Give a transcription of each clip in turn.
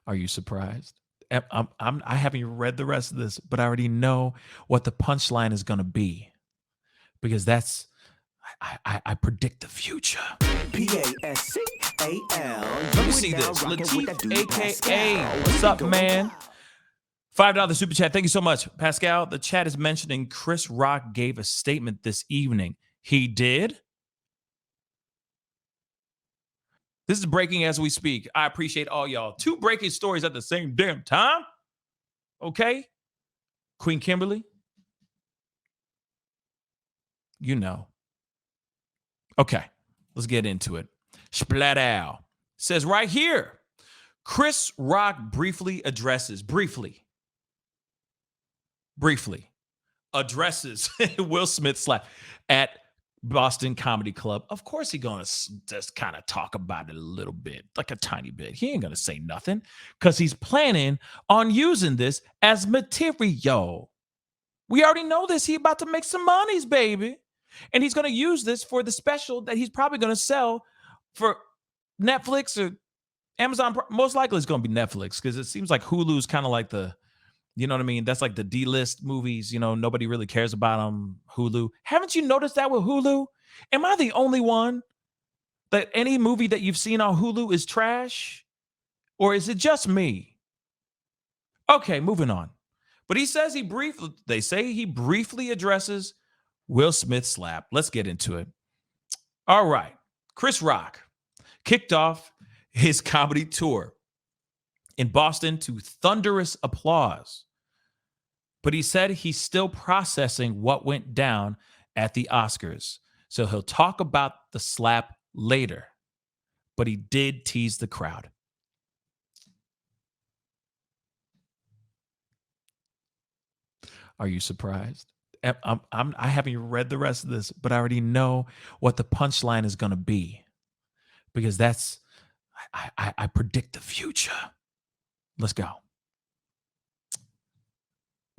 Are you surprised? I haven't even read the rest of this, but I already know what the punchline is going to be because I predict the future. Pascal. Let me see this. Latif, aka, what's up, man? $5 super chat. Thank you so much, Pascal. The chat is mentioning Chris Rock gave a statement this evening. He did. This is breaking as we speak. I appreciate all y'all. 2 breaking stories at the same damn time. Okay. Queen Kimberly. You know. Okay. Let's get into it. Spladow says right here, Chris Rock briefly addresses Will Smith slap at Boston Comedy Club. Of course he's going to just kind of talk about it a little bit, like a tiny bit. He ain't going to say nothing because he's planning on using this as material. We already know this. He about to make some monies, baby. And he's going to use this for the special that he's probably going to sell for Netflix or Amazon. Most likely it's going to be Netflix because it seems like Hulu's kind of like the, you know what I mean? That's like the D-list movies. You know, nobody really cares about them. Hulu. Haven't you noticed that with Hulu? Am I the only one that any movie that you've seen on Hulu is trash? Or is it just me? Okay, moving on. But he says they say he briefly addresses Will Smith's slap. Let's get into it. All right. Chris Rock kicked off his comedy tour in Boston to thunderous applause. But he said he's still processing what went down at the Oscars. So he'll talk about the slap later. But he did tease the crowd. Are you surprised? I haven't even read the rest of this, but I already know what the punchline is going to be because I predict the future. Let's go.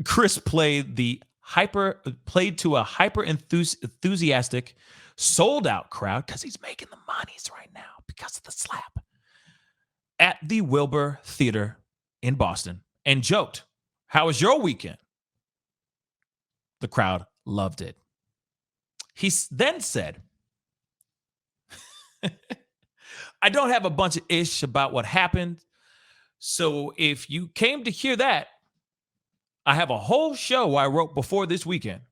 Chris played to a hyper enthusiastic, sold out crowd because he's making the monies right now because of the slap at the Wilbur Theater in Boston and joked, "How was your weekend?" The crowd loved it. He then said, "I don't have a bunch of ish about what happened. So if you came to hear that, I have a whole show I wrote before this weekend.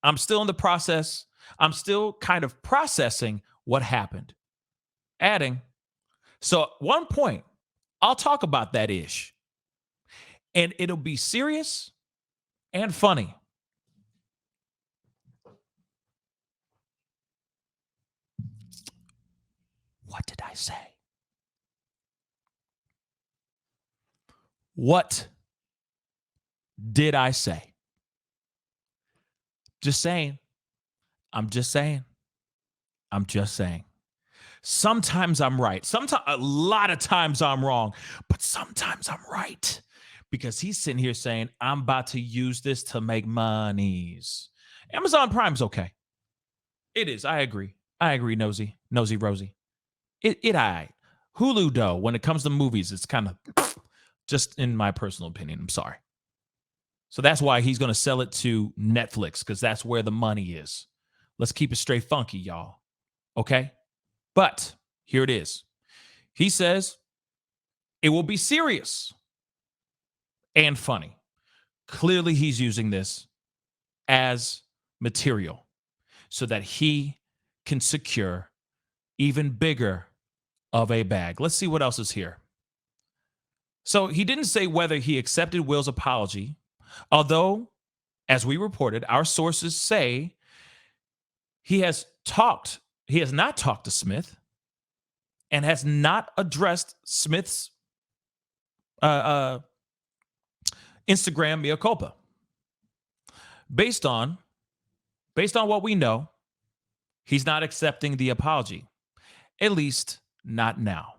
I'm still in the process. I'm still kind of processing what happened." Adding, "So at one point, I'll talk about that ish. And it'll be serious and funny." What did I say? What did I say? Just saying. I'm just saying. Sometimes I'm right. Sometimes, a lot of times I'm wrong, but sometimes I'm right because he's sitting here saying, "I'm about to use this to make monies." Amazon Prime's okay. It is. I agree, Nosy Rosie. All right. Hulu, though, when it comes to movies, it's kind of just in my personal opinion. I'm sorry. So that's why he's going to sell it to Netflix because that's where the money is. Let's keep it straight funky, y'all. Okay? But here it is. He says it will be serious and funny. Clearly, he's using this as material so that he can secure even bigger of a bag. Let's see what else is here. So he didn't say whether he accepted Will's apology, although, as we reported, our sources say he has not talked to Smith and has not addressed Smith's Instagram mea culpa. Based on what we know, he's not accepting the apology, at least not now.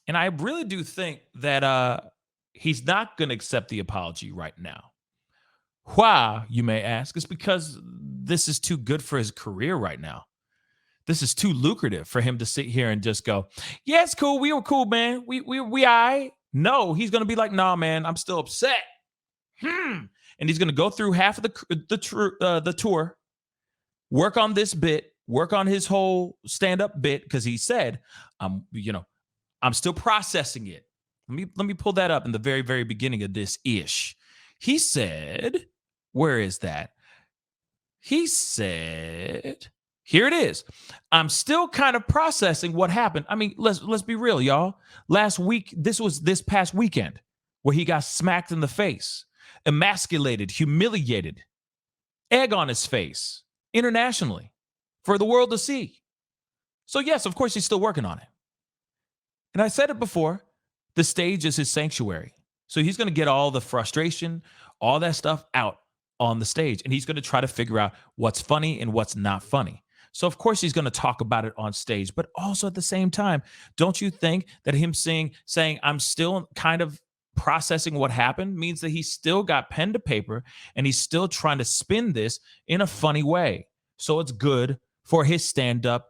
And I really do think that he's not going to accept the apology right now. Why, you may ask? It's because this is too good for his career right now. This is too lucrative for him to sit here and just go, yeah, it's cool. We were cool, man. We all right. No, he's going to be like, nah, man, I'm still upset. And he's going to go through half of the tour, work on this bit, work on his whole stand-up bit, because he said, I'm still processing it. Let me pull that up in the very, very beginning of this ish. He said, where is that? He said, here it is. I'm still kind of processing what happened. I mean, let's be real, y'all. Last week, this past weekend, where he got smacked in the face, emasculated, humiliated, egg on his face internationally for the world to see. So yes, of course, he's still working on it. And I said it before, the stage is his sanctuary. So he's going to get all the frustration, all that stuff out on the stage. And he's going to try to figure out what's funny and what's not funny. So of course he's going to talk about it on stage, but also at the same time, don't you think that him saying I'm still kind of processing what happened means that he's still got pen to paper and he's still trying to spin this in a funny way. So it's good for his stand-up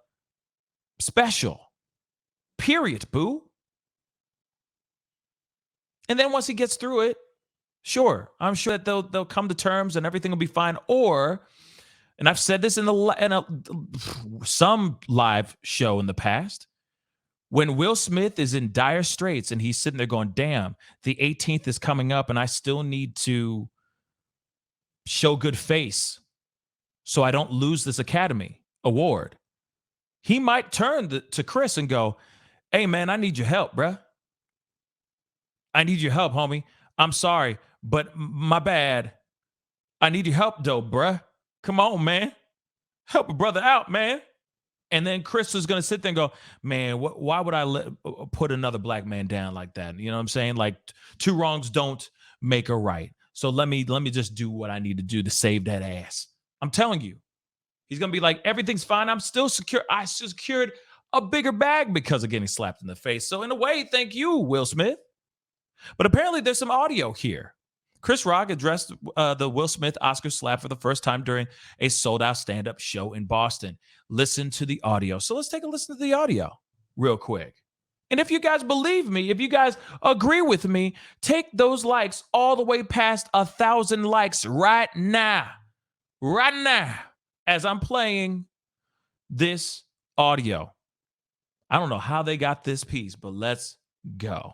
special. Period, boo. And then once he gets through it, sure, I'm sure that they'll come to terms and everything will be fine. Or, and I've said this in some live show in the past, when Will Smith is in dire straits and he's sitting there going, damn, the 18th is coming up and I still need to show good face so I don't lose this Academy Award. He might turn to Chris and go, hey, man, I need your help, bruh. I need your help, homie. I'm sorry, but my bad. I need your help, though, bruh. Come on, man. Help a brother out, man. And then Chris is going to sit there and go, man, why would I put another black man down like that? You know what I'm saying? Like, two wrongs don't make a right. So let me just do what I need to do to save that ass. I'm telling you. He's going to be like, everything's fine. I'm still secure. I secured a bigger bag because of getting slapped in the face. So in a way, thank you, Will Smith. But apparently there's some audio here. Chris Rock addressed the Will Smith Oscar slap for the first time during a sold-out stand-up show in Boston. Listen to the audio. So let's take a listen to the audio real quick. And if you guys believe me, if you guys agree with me, take those likes all the way past 1,000 likes right now, as I'm playing this audio. I don't know how they got this piece, but let's go.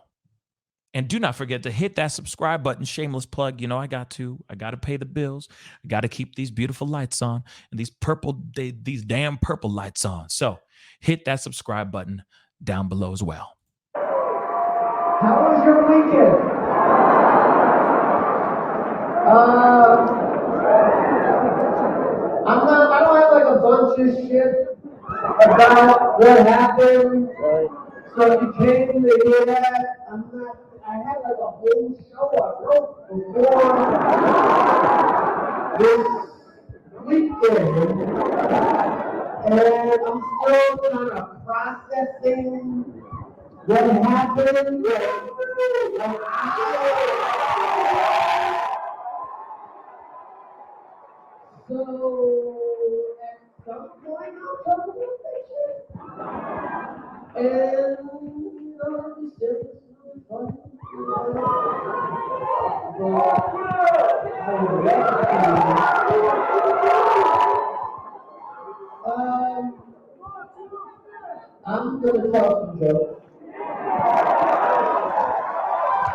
And do not forget to hit that subscribe button. Shameless plug. You know, I got to pay the bills. I got to keep these beautiful lights on and these damn purple lights on. So hit that subscribe button down below as well. How was your weekend? I don't have like a bunch of shit about what happened. So if you came to hear that, I had like a whole show I wrote before this weekend. And I'm still kind of processing what happened. So at some point I'll talk about that shit. And it's just really fun. I'm gonna tell some jokes.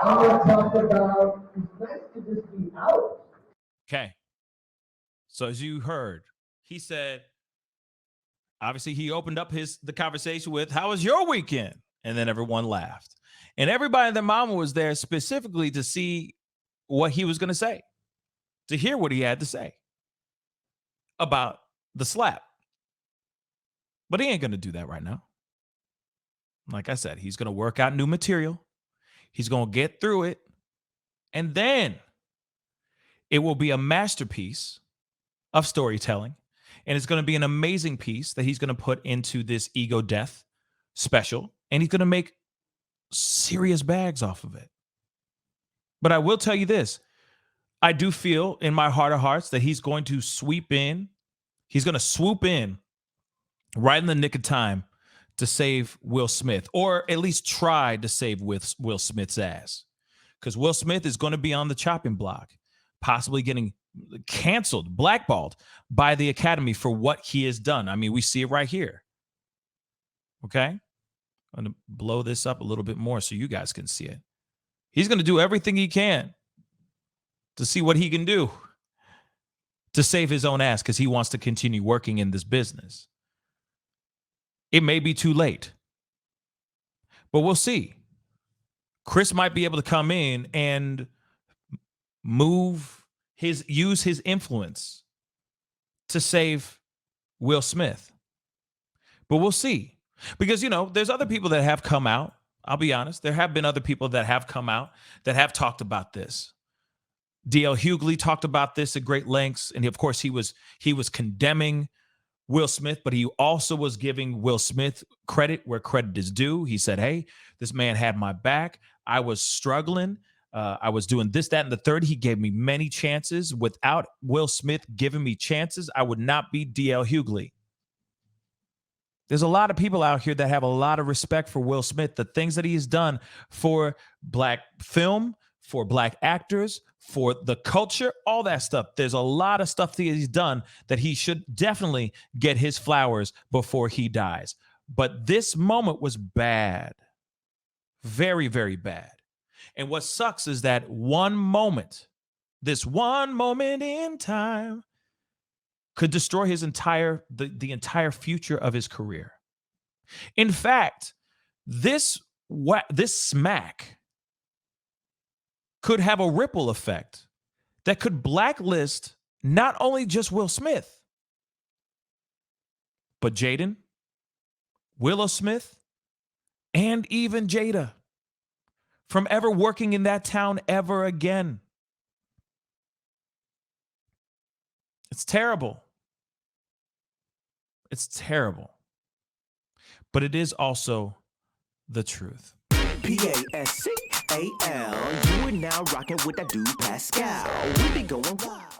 I'm gonna talk about it's nice to just be out. Okay. So as you heard, he said, obviously he opened up the conversation with, how was your weekend? And then everyone laughed. And everybody and their mama was there specifically to see what he was going to say, to hear what he had to say about the slap. But he ain't going to do that right now. Like I said, he's going to work out new material. He's going to get through it. And then it will be a masterpiece of storytelling. And it's going to be an amazing piece that he's going to put into this ego death special. And he's going to make serious bags off of it. But I will tell you this. I do feel in my heart of hearts that he's going to swoop in. He's going to swoop in right in the nick of time to save Will Smith, or at least try to save Will Smith's ass. Because Will Smith is going to be on the chopping block, possibly getting canceled, blackballed by the Academy for what he has done. I mean, we see it right here. Okay? I'm going to blow this up a little bit more so you guys can see it. He's going to do everything he can to see what he can do to save his own ass because he wants to continue working in this business. It may be too late, but we'll see. Chris might be able to come in and use his influence to save Will Smith. But we'll see. Because, there's other people that have come out. I'll be honest. There have been other people that have come out that have talked about this. D.L. Hughley talked about this at great lengths. And of course, he was condemning Will Smith, but he also was giving Will Smith credit where credit is due. He said, hey, this man had my back. I was struggling. I was doing this, that, and the third. He gave me many chances. Without Will Smith giving me chances, I would not be D.L. Hughley. There's a lot of people out here that have a lot of respect for Will Smith, the things that he has done for black film, for black actors, for the culture, all that stuff. There's a lot of stuff that he's done that he should definitely get his flowers before he dies. But this moment was bad. Very, very bad. And what sucks is that this one moment in time could destroy his the entire future of his career. In fact, this smack could have a ripple effect that could blacklist not only just Will Smith, but Jaden, Willow Smith, and even Jada from ever working in that town ever again. It's terrible. It's terrible. But it is also the truth. Pascal, you are now rocking with that dude Pascal. We be going wild.